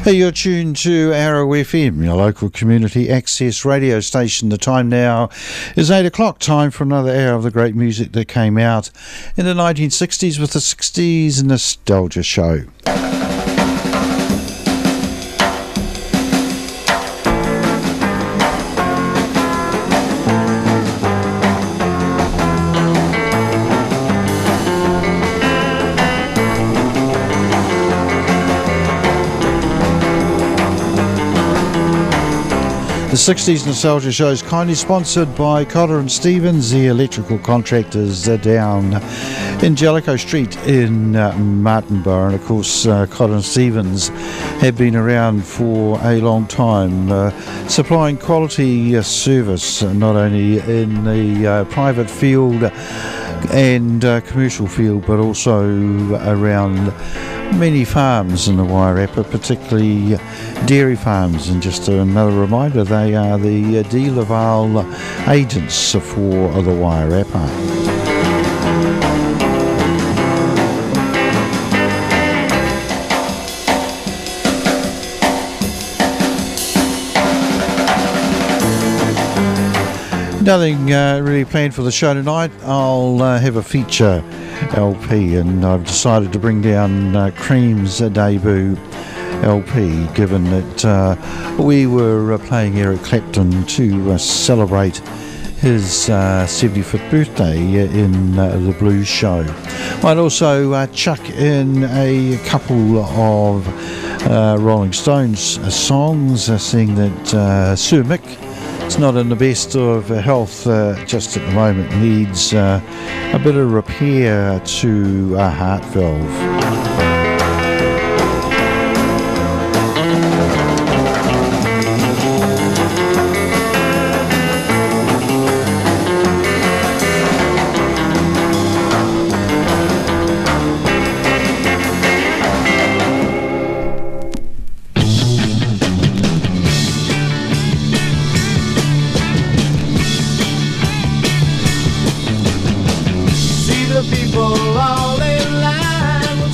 Hey, you're tuned to Arrow FM, your local community access radio station. The time now is 8 o'clock, time for another hour of the great music that came out in the 1960s with the 60s Nostalgia Show. The 60s Nostalgia Show is kindly sponsored by Cotter and Stevens, the electrical contractors down in Jellicoe Street in Martinborough. And of course, Cotter and Stevens have been around for a long time, supplying quality service not only in the private field and commercial field, but also around many farms in the Wairarapa, particularly dairy farms. And just another reminder, they are the De Laval agents for the Wairarapa. Nothing really planned for the show tonight. I'll have a feature LP, and I've decided to bring down Cream's debut LP, given that we were playing Eric Clapton to celebrate his 75th birthday in the Blues Show. Might also chuck in a couple of Rolling Stones songs, seeing that Sir Mick is not in the best of health just at the moment, needs a bit of repair to a heart valve. People all in line with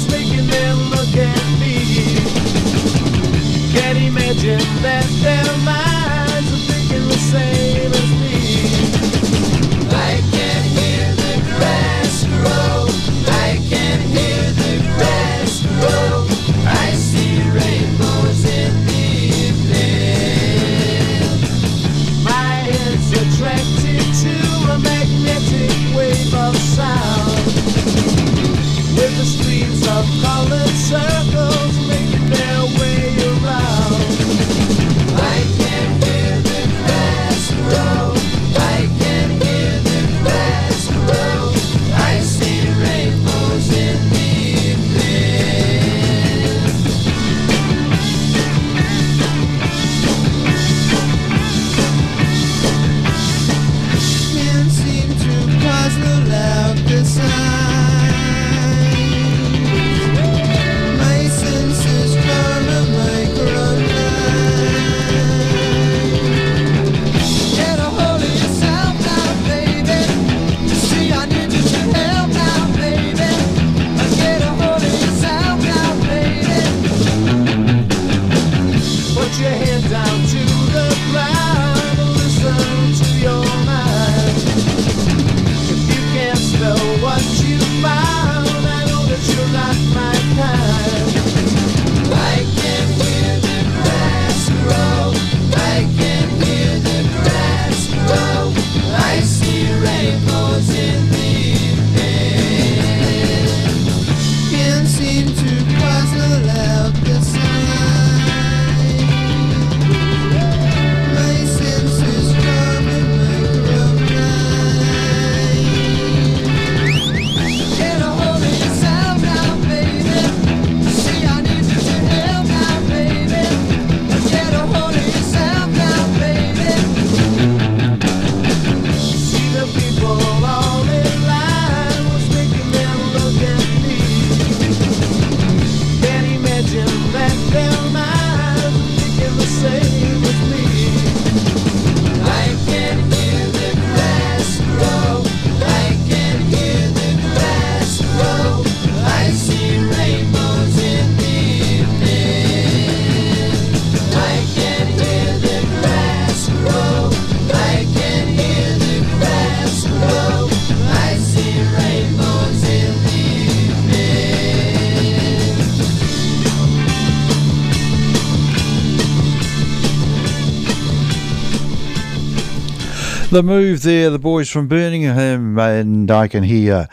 The Move there, the boys from Birmingham, and I can hear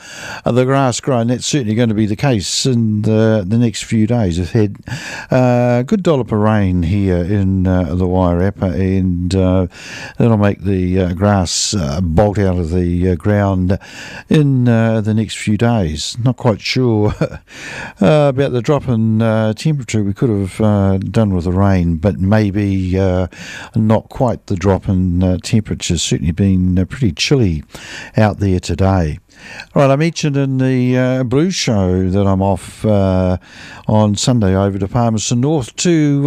the grass growing. That's certainly going to be the case in the next few days. We've had a good dollop of rain here in the Wairarapa, and that'll make the grass bolt out of the ground in the next few days. Not quite sure about the drop in temperature we could have done with the rain, but maybe not quite the drop in temperature. Certainly been pretty chilly out there today. Right, I mentioned in the Blues Show that I'm off on Sunday over to Palmerston North to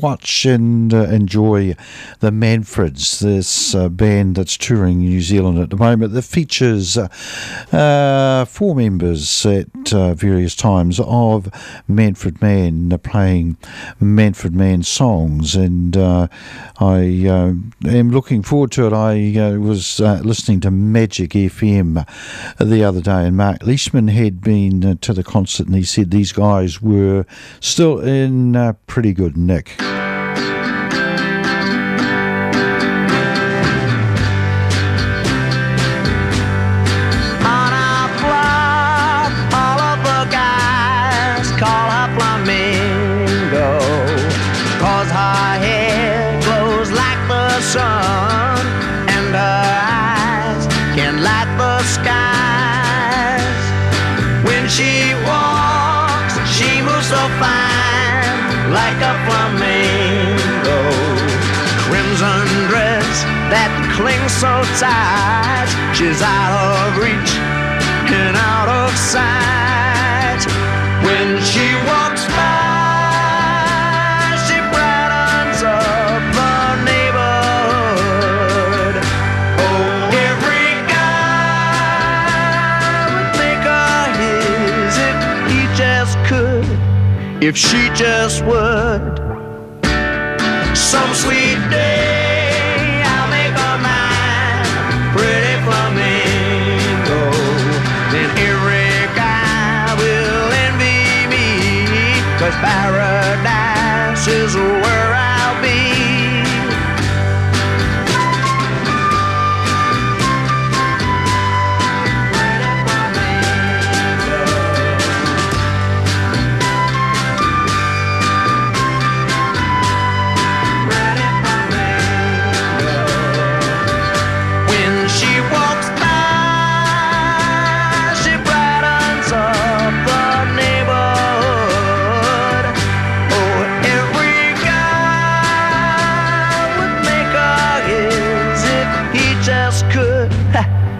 watch and enjoy the Manfreds, this band that's touring New Zealand at the moment that features 4 members at various times of Manfred Mann playing Manfred Mann songs, and I am looking forward to it. I was listening to Magic FM the other day, and Mark Leishman had been to the concert, and he said these guys were still in pretty good nick. On our block, all of the guys call her Flamingo, 'cause her hair glows like the sun, and her eyes can light the skies. When she walks, she moves so fine, like a flamingo. Crimson dress that clings so tight, she's out of reach and out of sight. When she walks by, she brightens up the neighborhood. Oh, every guy would make her his if he just could, if she just would. Some sweet day I'll make her mine, pretty flamingo. Then every guy will envy me, 'cause paradise is where I'll be.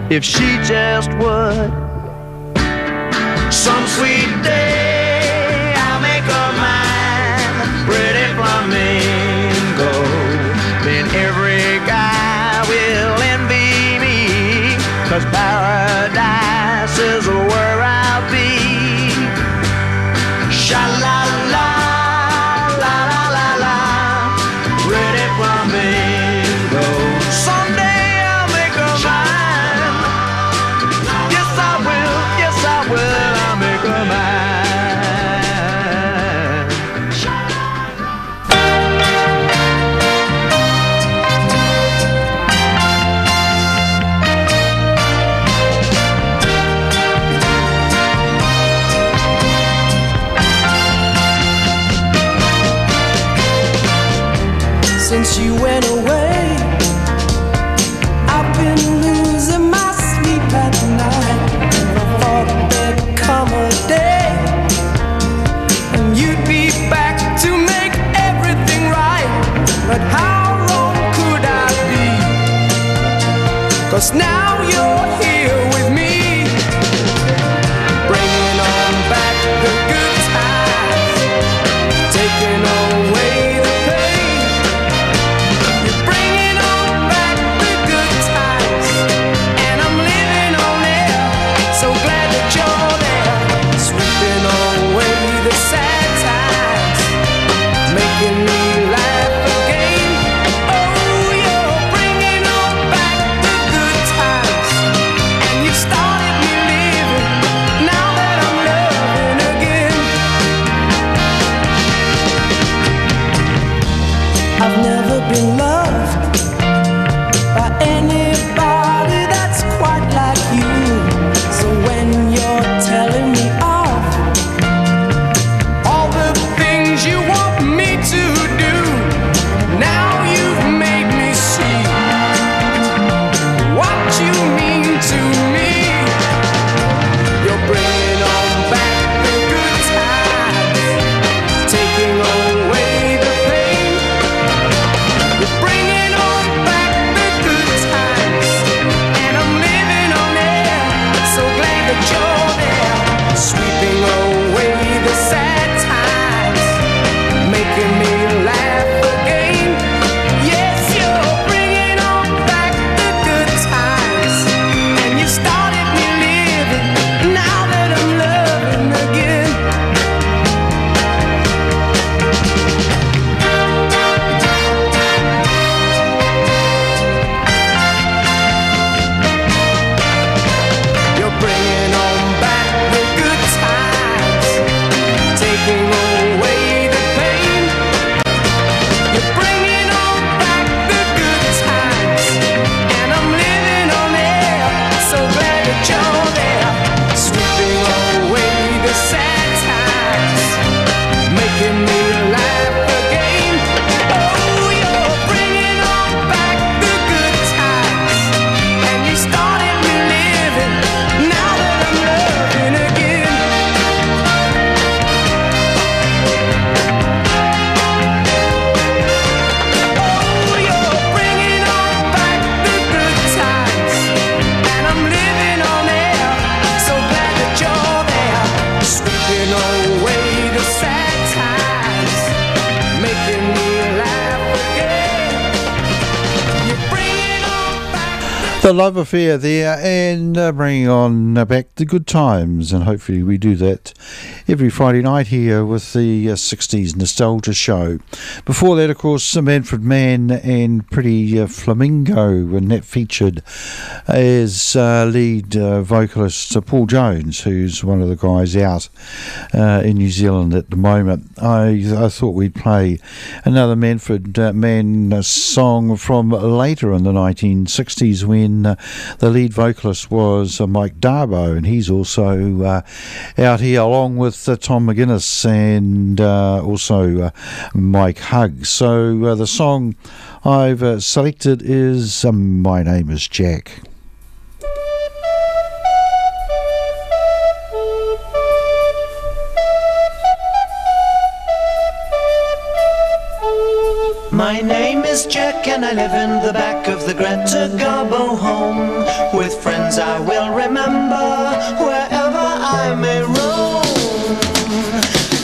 If she just would. Some sweet day I'll make her mine, pretty flamingo. Then every guy will envy me, 'cause paradise is where I'll be. Sha-la-la, la-la-la-la, pretty flamingo. Someday I'll make her mine. I'll make her mine. Since you went away, I've been losing my sleep at night. I thought there'd come a day and you'd be back to make everything right. But how wrong could I be? 'Cause now you're here with me, bringing on back the good times, taking away the pain. You're bringing on back the good times, and I'm living on air. So glad that you're there, sweeping away the sad times, making me laugh again. Oh, you're bringing on back the good times, and The Love Affair there, and bringing on back the good times, and hopefully we do that every Friday night here with the 60s Nostalgia Show. Before that, of course, Manfred Mann and Pretty Flamingo, and that featured as lead vocalist Paul Jones, who's one of the guys out in New Zealand at the moment. I thought we'd play another Manfred Mann song from later in the 1960s when the lead vocalist was Mike Darbo, and he's also out here along with Tom McGuinness and also Mike Hugg. So the song I've selected is My Name is Jack. My name is Jack and I live in the back of the Greta Garbo home. With friends I will remember wherever I may roam.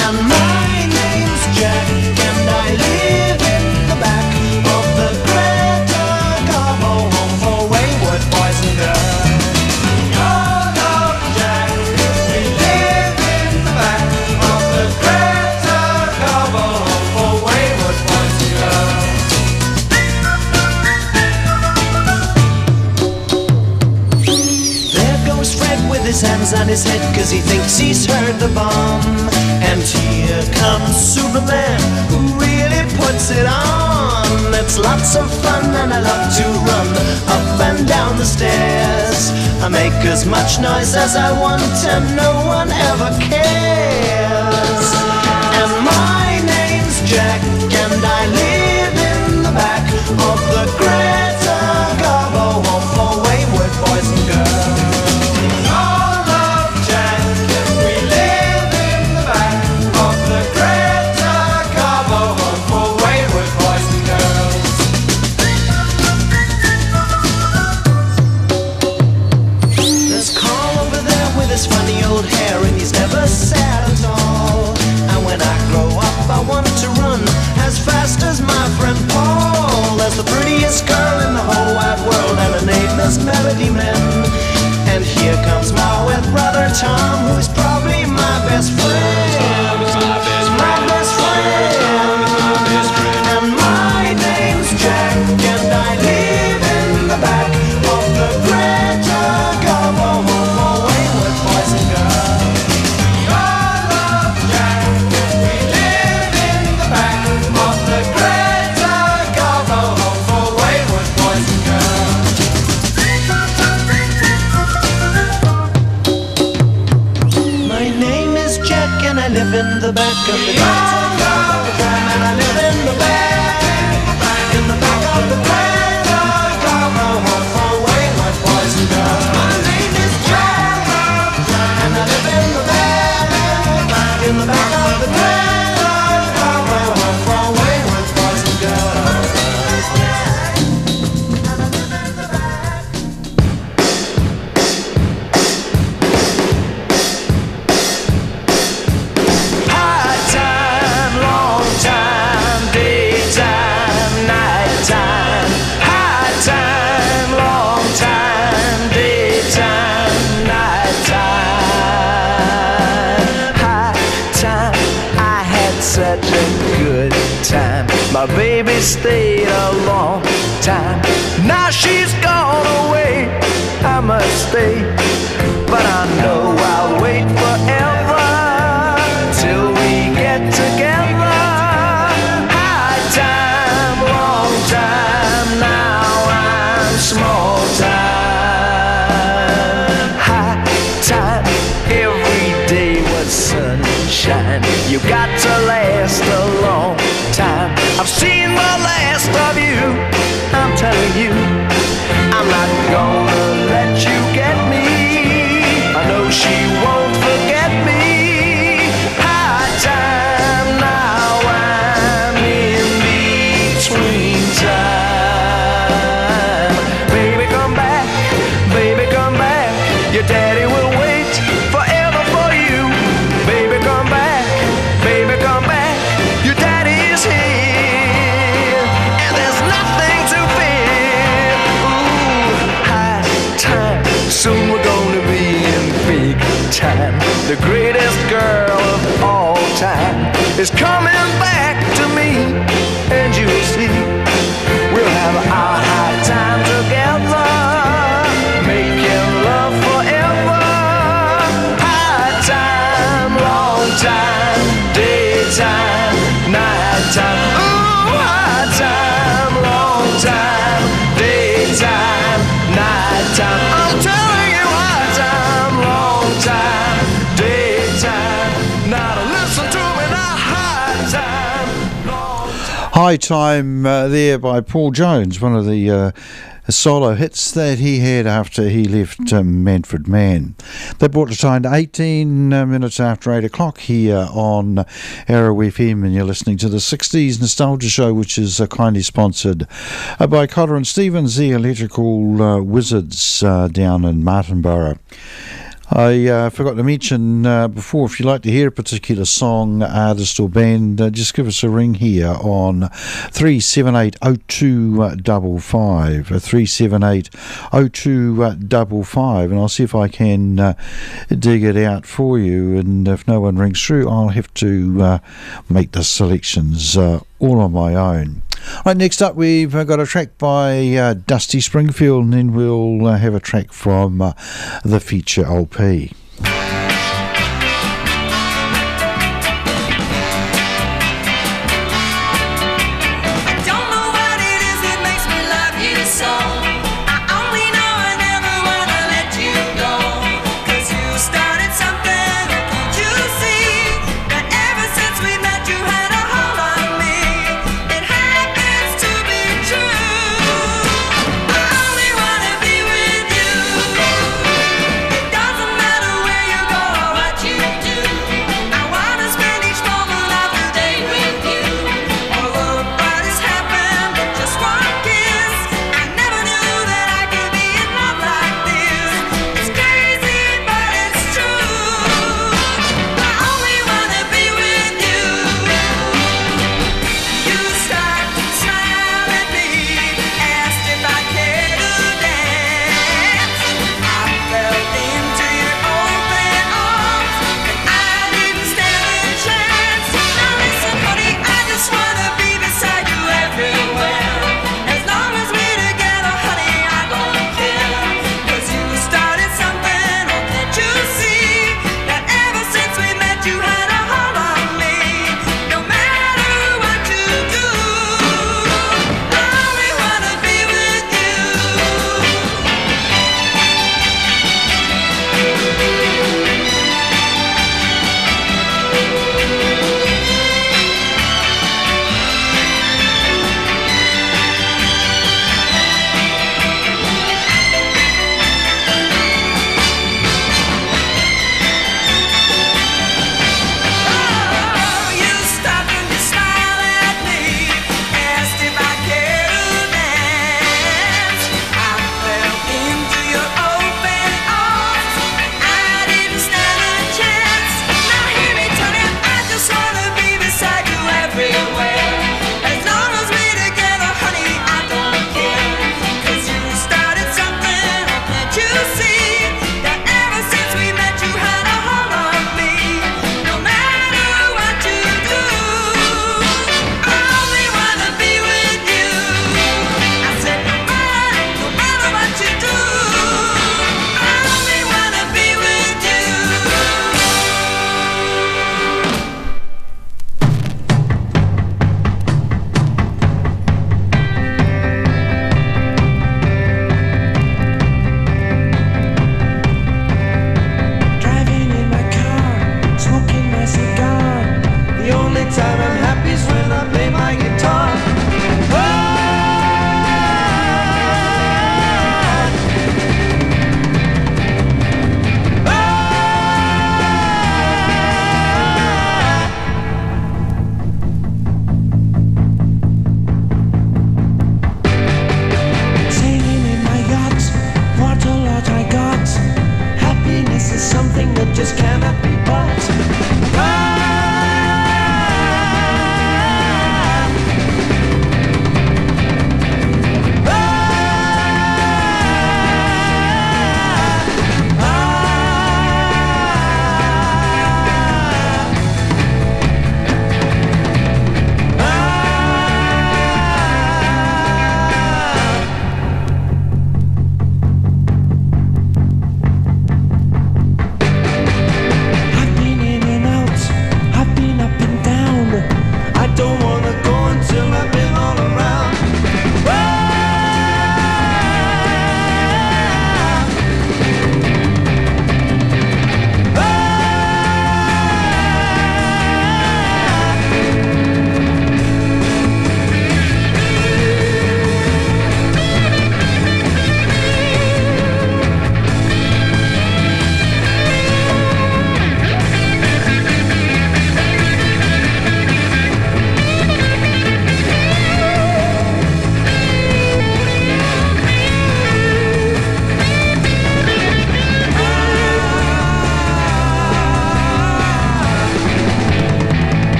And my name's Jack and I live in the back of the Greta Garbo home for wayward boys and girls. Oh, love Jack, we live in the back of the Greta Garbo home for wayward boys and girls. His hands on his head cause he thinks he's heard the bomb. And here comes Superman who really puts it on. It's lots of fun and I love to run up and down the stairs. I make as much noise as I want and no one ever cares. And my name's Jack and I live in the back of the Greta Garbo home for wayward boys and girls. Funny old hair and he's never sad at all. And when I grow up I want to run as fast as my friend Paul. There's the prettiest girl in the whole wide world and her name is Melody Man. And here comes my wet brother Tom, who's probably my best friend. My best friend. And my name's Jack and I live in the back of the Greta Garbo home for wayward boys and girls. Oh, love Jack, we live in the back of the Greta Garbo home for wayward boys and girls. My name is Jack and I live in the back of the Greta Garbo home, and I live in the back of the Greta Garbo home for wayward boys and girls. My name is Jack and I live in the back of the Greta Garbo home for wayward boys and girls. High time, long time, daytime, nighttime. High time, long time, daytime, nighttime. High time, I had such a good time. My baby stayed a long time. Now she's gone away, I must stay. But I know I'll wait forever till we get together. High time, long time, now I'm small time. High time, every day was sunshine. You got to last a long time. I've seen the last of you, I'm telling you. I'm not gonna let you get me. I know she won't forget me. High time, now I'm in between time. Baby come back, your daddy will wait forever for you. Baby come back, your daddy is here. And there's nothing to fear. Ooh, high the greatest girl of all time, is coming back to me, and you'll see we'll have our high time together, making love forever. High time, long time, daytime, nighttime. Ooh, high time, long time, daytime, nighttime. I'm telling you, high time, long time, daytime. Now to listen to me now, high time, long time. High Time there by Paul Jones, one of the solo hits that he had after he left Manfred Mann. They brought the time to 18 minutes after 8 o'clock here on Arrow FM, and you're listening to the 60s Nostalgia Show, which is kindly sponsored by Cotter and Stevens, the electrical wizards down in Martinborough. I forgot to mention before, if you'd like to hear a particular song, artist or band, just give us a ring here on 378-0255, 378-0255, and I'll see if I can dig it out for you, and if no one rings through, I'll have to make the selections all on my own. Right, next up we've got a track by Dusty Springfield, and then we'll have a track from the feature LP. Doesn't matter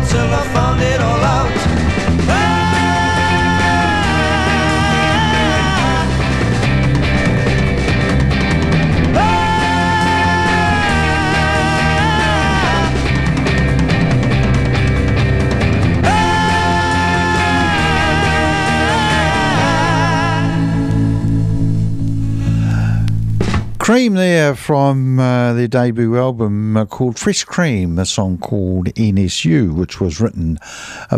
till I found it all out. Cream there from their debut album called Fresh Cream, a song called NSU, which was written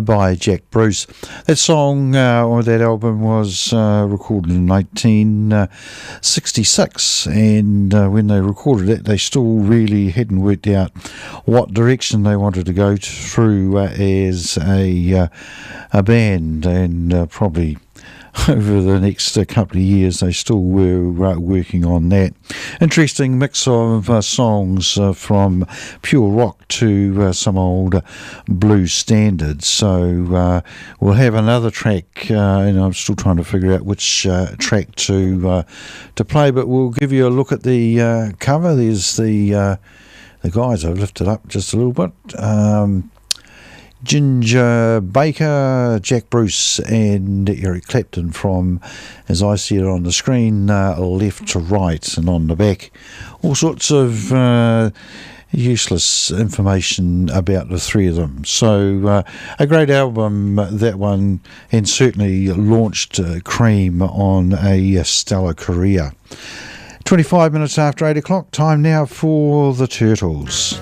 by Jack Bruce. That song or that album was recorded in 1966, and when they recorded it, they still really hadn't worked out what direction they wanted to go through as a band, and probably over the next couple of years they still were working on that. Interesting mix of songs from pure rock to some old blues standards. So we'll have another track, and I'm still trying to figure out which track to play, but we'll give you a look at the cover. There's the guys. I've lifted up just a little bit. Ginger Baker, Jack Bruce and Eric Clapton from, as I see it on the screen, left to right, and on the back all sorts of useless information about the three of them. So a great album, that one, and certainly launched Cream on a stellar career. 25 minutes after 8 o'clock, time now for the Turtles.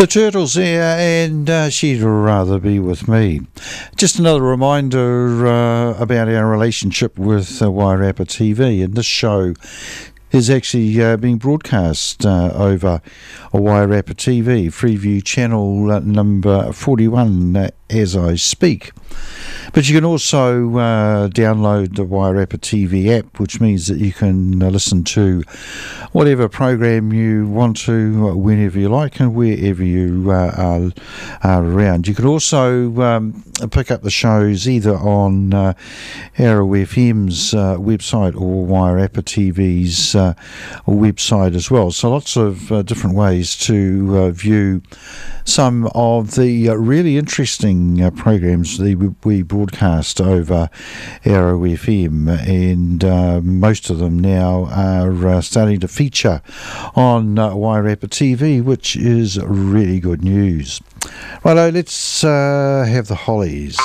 The Turtles there, and She'd Rather Be With Me. Just another reminder about our relationship with Wairarapa TV, and this show is actually being broadcast over Wairarapa TV, Freeview channel number 41 as I speak. But you can also download the Wairarapa TV app, which means that you can listen to whatever program you want to, whenever you like and wherever you are around. You can also pick up the shows either on Arrow FM's website or Wairarapa TV's website as well. So lots of different ways to view some of the really interesting interesting programs we broadcast over Arrow FM, and most of them now are starting to feature on Wairarapa TV, which is really good news. Righto, let's have the Hollies.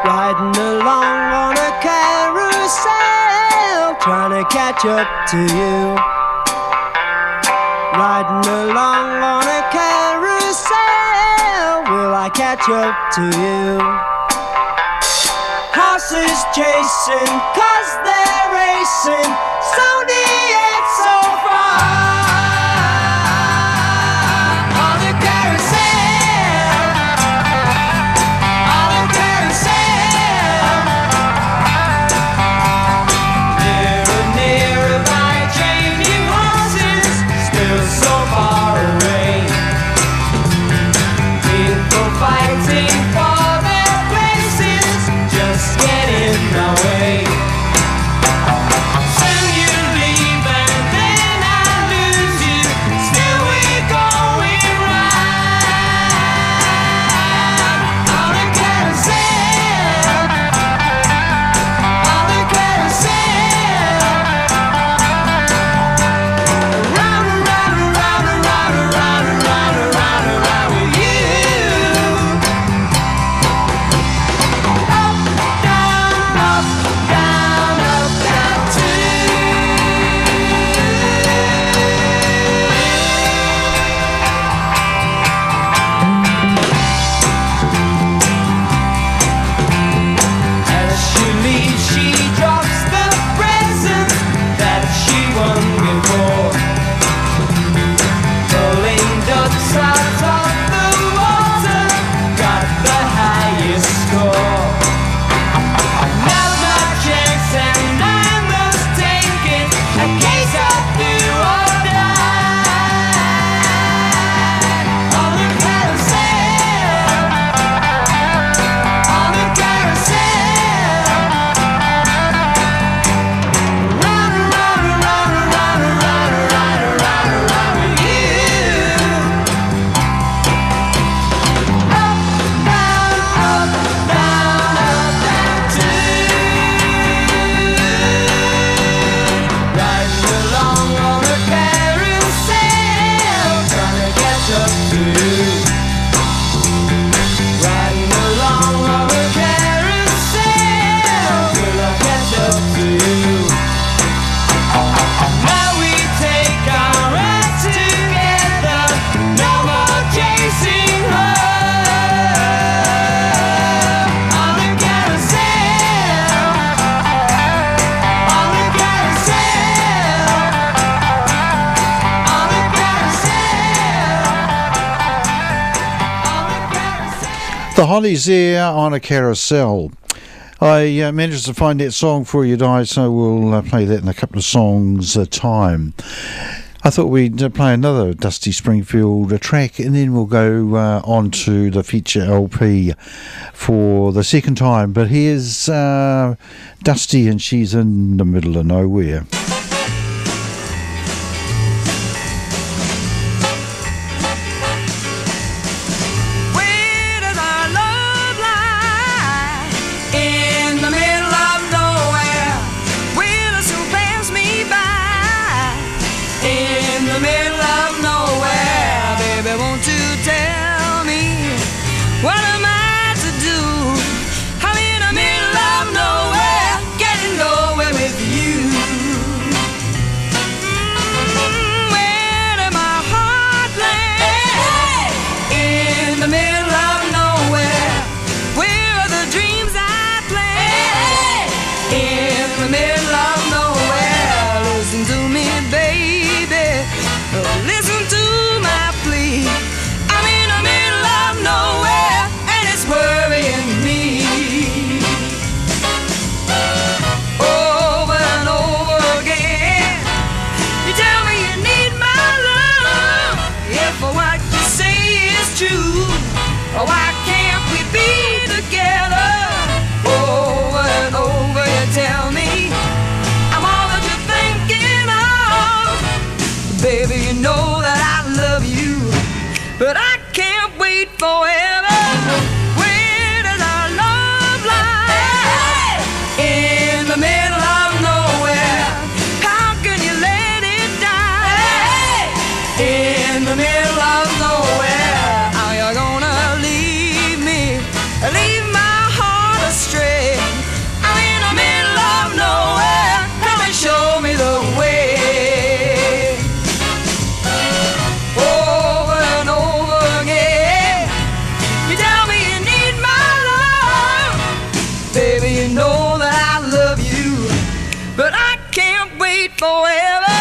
Riding along on a carousel, trying to catch up to you. Riding along on a carousel, will I catch up to you? Horses chasing, 'cause they're racing, so near yet so far. On a carousel, on a carousel. Nearer, nearer by changing horses, still so far away. People fighting for their places, just get in the way. Soon you leave and then I lose you. Still we're going round on a carousel, on a carousel. Round and round and round and round and round and round and round and round with you. Up, down, up, down, up, down too. As she leaves, she drops the presents that she won before. Pulling ducks out of the water, got the highest score. Now's my chance and I must take it, a case of do or die. On the carousel, on the carousel. Round and round and round and round and round and round and round and round with you. Up, down, up, down, too. Riding along on a carousel, trying to catch up to you. Riding along on a carousel, will I catch up to you? Now we take our ride together, no more chasing her. On the carousel, on the carousel, on the carousel, on the carousel. The Hollies there on a carousel. I managed to find that song for you, Di, so we'll play that in a couple of songs' time. I thought we'd play another Dusty Springfield track, and then we'll go on to the feature LP for the second time. But here's Dusty, and she's in the middle of nowhere. Where does our love lie? In the middle of nowhere. Will it soon pass me by? In the middle of nowhere. Baby, won't you tell me what am I to do? I'm in the middle of nowhere, getting nowhere with you. leave my heart astray. I'm in the middle of nowhere. Come and show me the way. Over and over again, you tell me you need my love. Baby, you know that I love you, but I can't wait forever.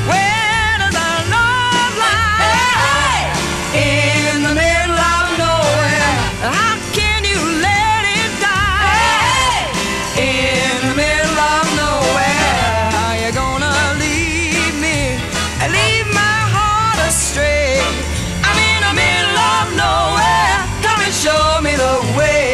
Where does our love lie? In the middle of nowhere. How can you let it die? In the middle of nowhere. How you gonna leave me? Leave my heart astray. I'm in the middle of nowhere. Come and show me the way.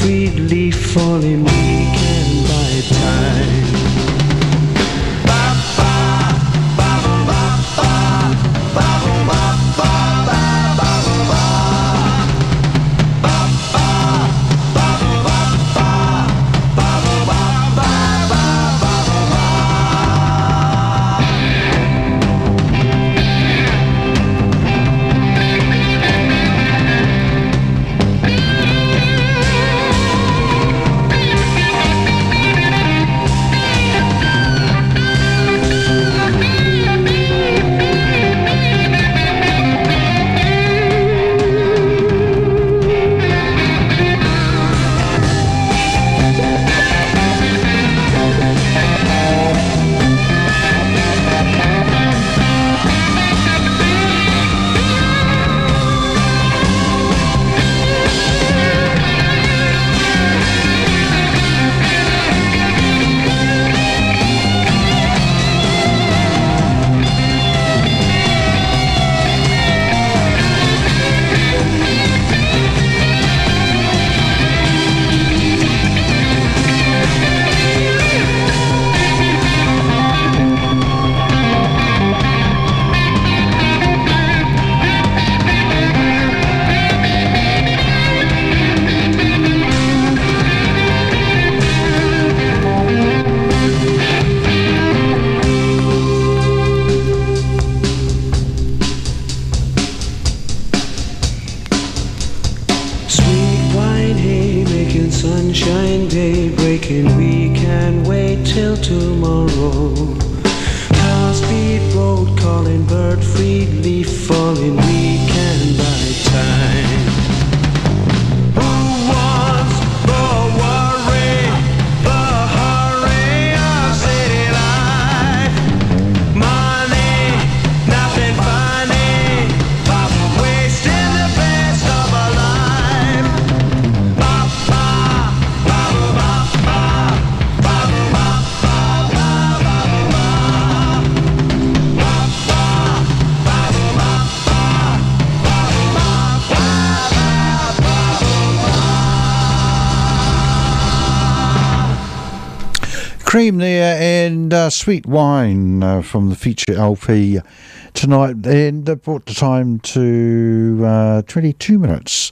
Freely falling, we can buy time. Sunshine day breaking, we can wait till tomorrow. Car speed road calling, bird free leaf falling, we can buy time. Who wants the worry, the hurry of city life? Money, nothing funny, wasting the best of our life. Cream there and Sweet Wine from the feature LP tonight, and brought the time to 22 minutes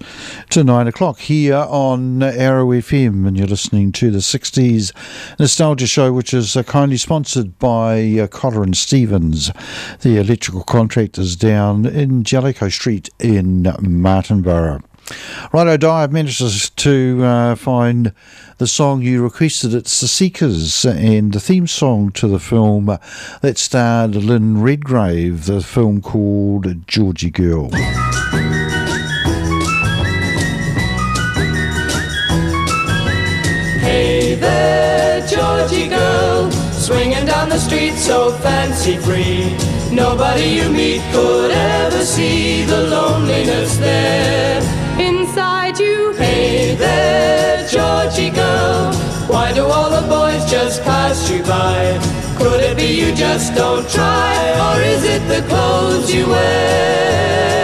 to 9 o'clock here on Arrow FM, and you're listening to the 60s Nostalgia Show, which is kindly sponsored by Cotter and Stevens, the electrical contractors down in Jellicoe Street in Martinborough. Righto, Di, I've managed to find the song you requested. It's The Seekers, and the theme song to the film that starred Lynn Redgrave, the film called Georgie Girl. swinging down the street so fancy-free. Nobody you meet could ever see the loneliness there inside you. Hey there, Georgie girl, why do all the boys just pass you by? Could it be you just don't try, or is it the clothes you wear?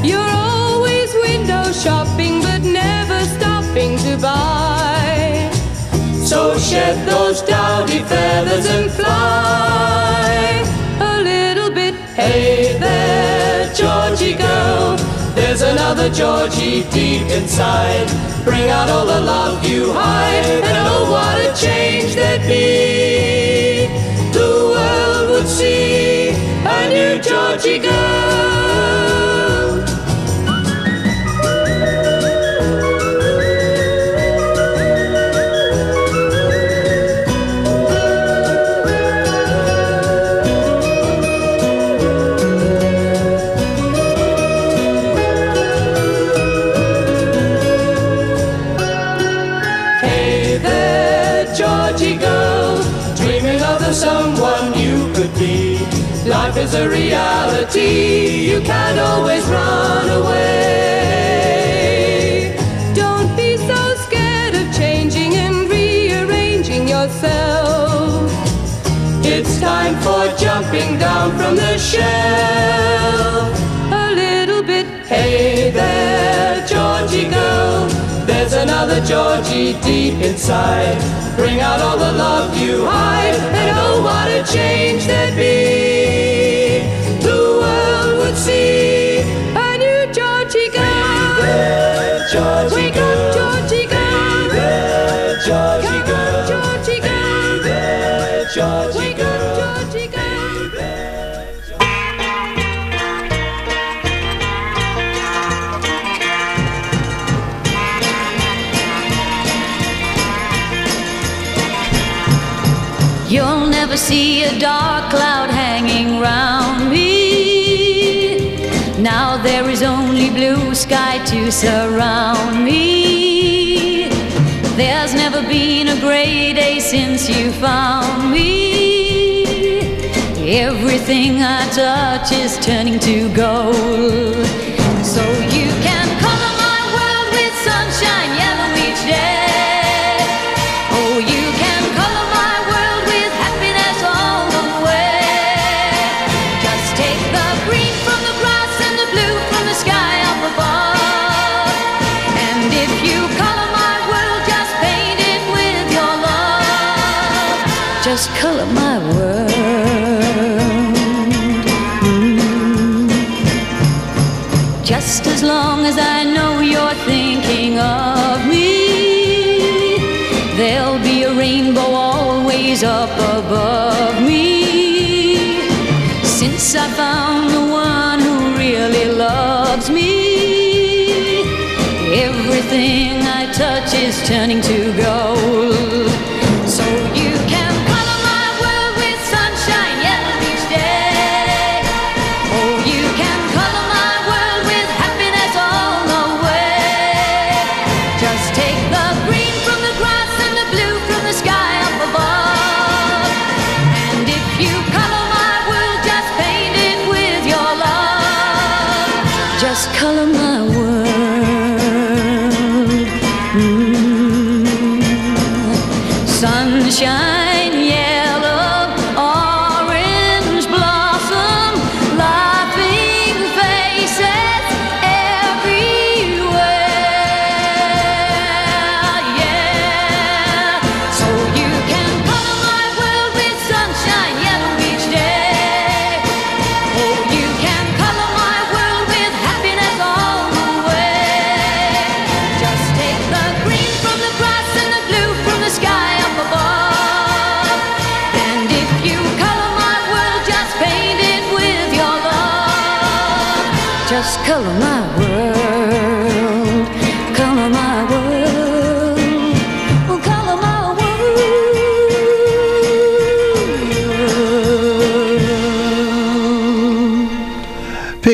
You're always window shopping but never stopping to buy. So shed those dowdy feathers and fly a little bit. Hey there, Georgie girl, there's another Georgie deep inside. Bring out all the love you hide, and oh, what a change there'd be. The world would see a new Georgie girl. Someone you could be. Life is a reality, you can't always run away. Don't be so scared of changing and rearranging yourself. It's time for jumping down from the shelf a little bit. Hey there, Georgie girl, there's another Georgie deep inside. Bring out all the love you hide, and oh, what a change there'd be. The world would see a new Georgie girl. Hey there, Georgie Wake girl. Up, Georgie girl. Hey there, Georgie Come girl. On, Georgie girl. Hey there, Georgie Wake girl. Up, Georgie girl. You'll never see a dark cloud hanging round me. Now there is only blue sky to surround me. There's never been a gray day since you found me. Everything I touch is turning to gold. So you can color my world with sunshine yellow each day. Oh, you can color my world with happiness all the way. Just take the green from the grass and the blue from the sky up above. And if you color my world, just paint it with your love. Just color my world. Just as long as I know you're thinking of me, there'll be a rainbow always up above me. Since I found the one who really loves me, everything I touch is turning to gold. So you can color my world with sunshine yellow each day. Oh, you can color my world with happiness all the way. Just take the green from the grass and the blue from the sky up above. And if you color my world, just paint it with your love. Just color my world.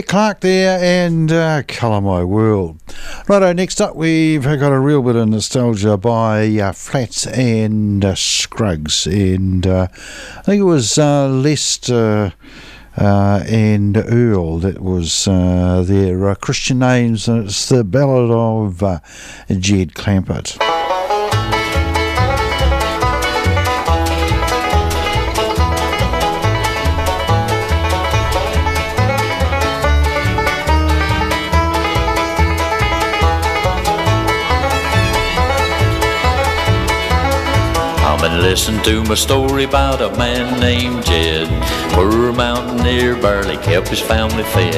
Beck Clark there and Colour My World. Righto, next up we've got a real bit of nostalgia by Flats and Scruggs, and I think it was Lester and Earl that was their Christian names, and it's the ballad of Jed Clampett. And listen to my story about a man named Jed. Poor mountaineer barely kept his family fed.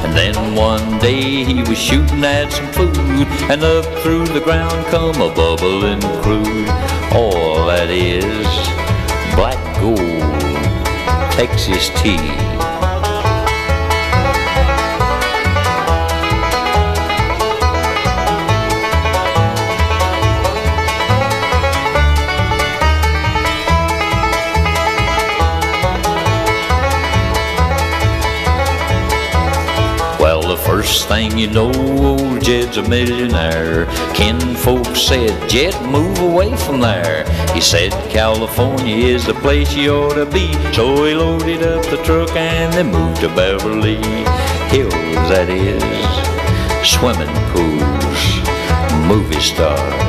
And then one day he was shooting at some food, and up through the ground come a bubbling crude. All that is black gold, Texas tea. First thing you know, old Jed's a millionaire. Kinfolk said, Jed, move away from there. He said, California is the place you ought to be. So he loaded up the truck and they moved to Beverly Hills, that is, swimming pools, movie stars.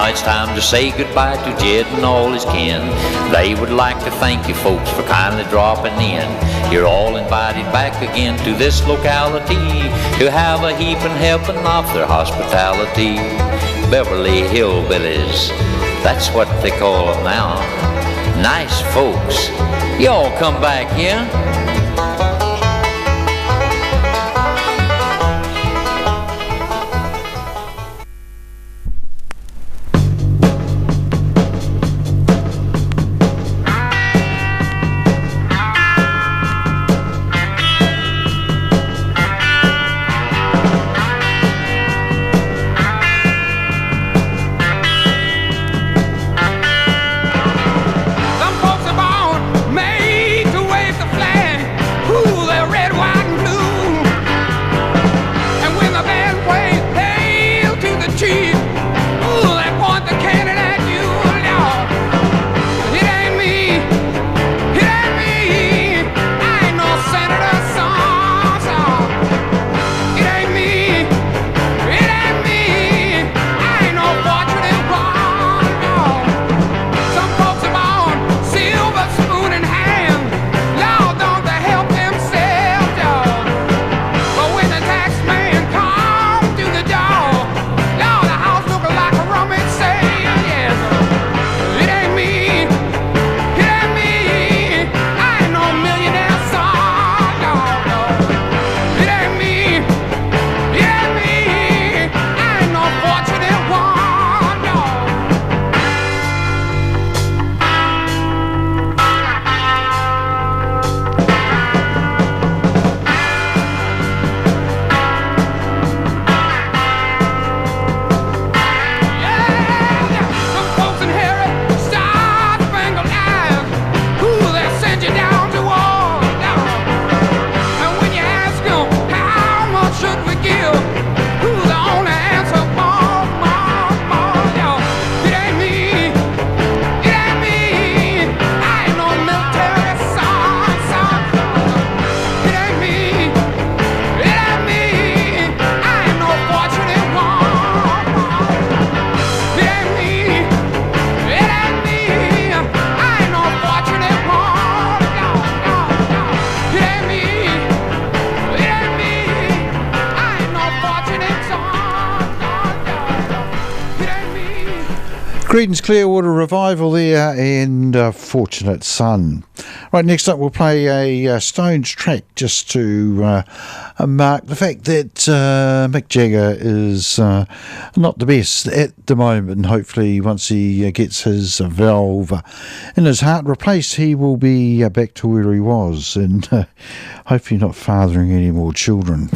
It's time to say goodbye to Jed and all his kin. They would like to thank you folks for kindly dropping in. You're all invited back again to this locality to have a heaping helping of their hospitality. Beverly Hillbillies, that's what they call them now. Nice folks. Y'all come back here. Some folks are born made to wave the flag. Creedence Clearwater Revival there, and Fortunate Son. Right, next up we'll play a Stones track just to mark the fact that Mick Jagger is not the best at the moment, and hopefully once he gets his valve in his heart replaced, he will be back to where he was, and hopefully not fathering any more children.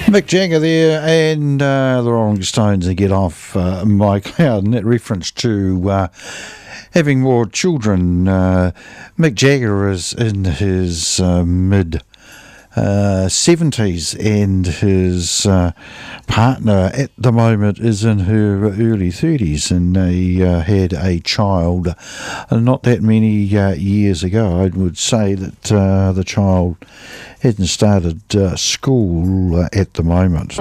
Mick Jagger there, and the Rolling Stones to Get Off My Cloud, and that reference to having more children. Mick Jagger is in his mid 70s, and his partner at the moment is in her early 30s, and they had a child not that many years ago. I would say that the child hadn't started school at the moment.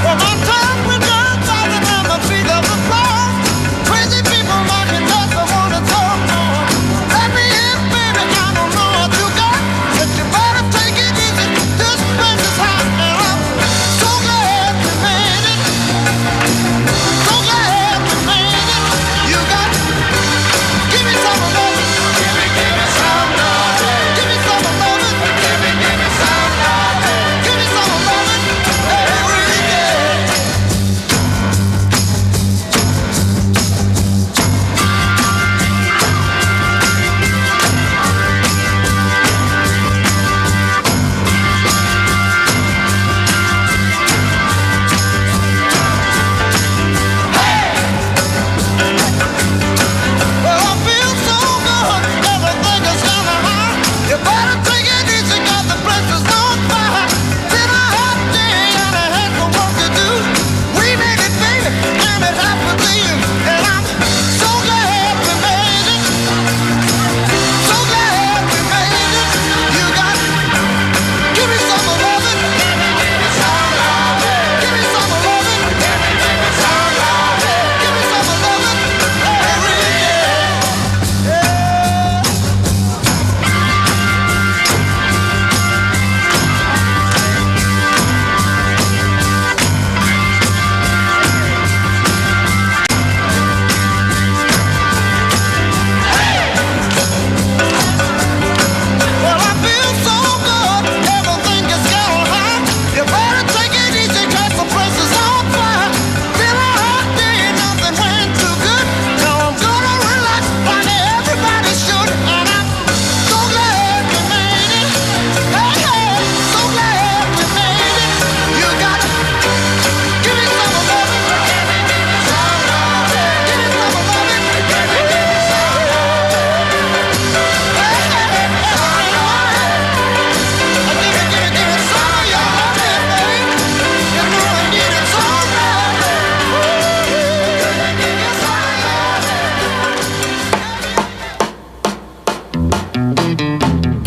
Well, my time we done, falling on the feet of the floor. Crazy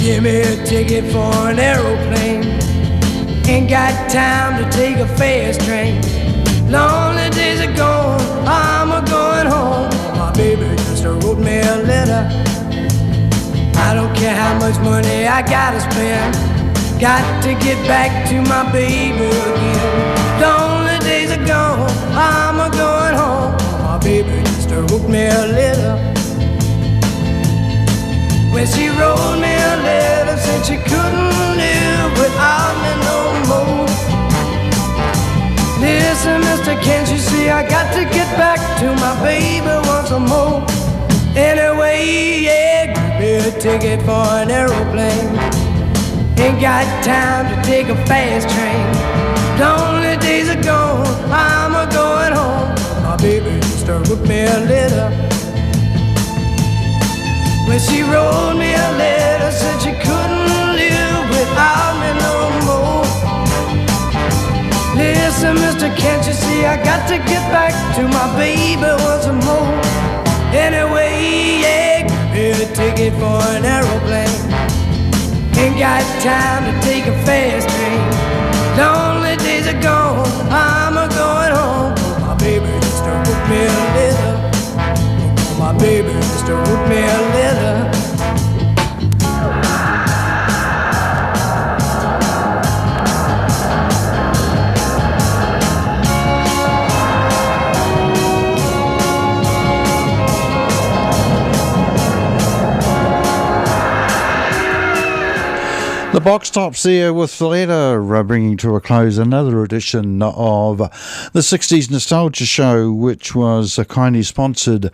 Give me a ticket for an aeroplane. Ain't got time to take a fast train. Lonely days are gone, I'm a-going home. My baby just wrote me a letter. I don't care how much money I gotta spend. Got to get back to my baby again. Lonely days are gone, I'm a-going home. My baby just wrote me a letter. When she wrote me a letter, said she couldn't live without me no more. Listen, mister, can't you see I got to get back to my baby once more? Anyway, yeah, give me a ticket for an aeroplane. Ain't got time to take a fast train. Lonely days are gone, I'm a-going home. My baby just wrote me a letter. When she wrote me a letter, said she couldn't live without me no more. Listen, mister, can't you see I got to get back to my baby once more? Anyway, yeah, give me a ticket for an aeroplane. Ain't got time to take a fast train. Lonely days are gone, I'm a-going home. My baby just wrote me a letter. My baby just wrote me a letter. The box tops there with the letter, bringing to a close another edition of the 60s Nostalgia Show, which was kindly sponsored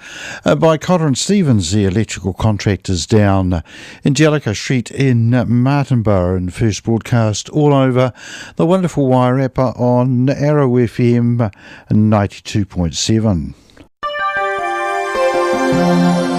by Cotter and Stevens, the electrical contractors down in Jellicoe Street in Martinborough, and first broadcast all over the wonderful Wairarapa on Arrow FM 92.7.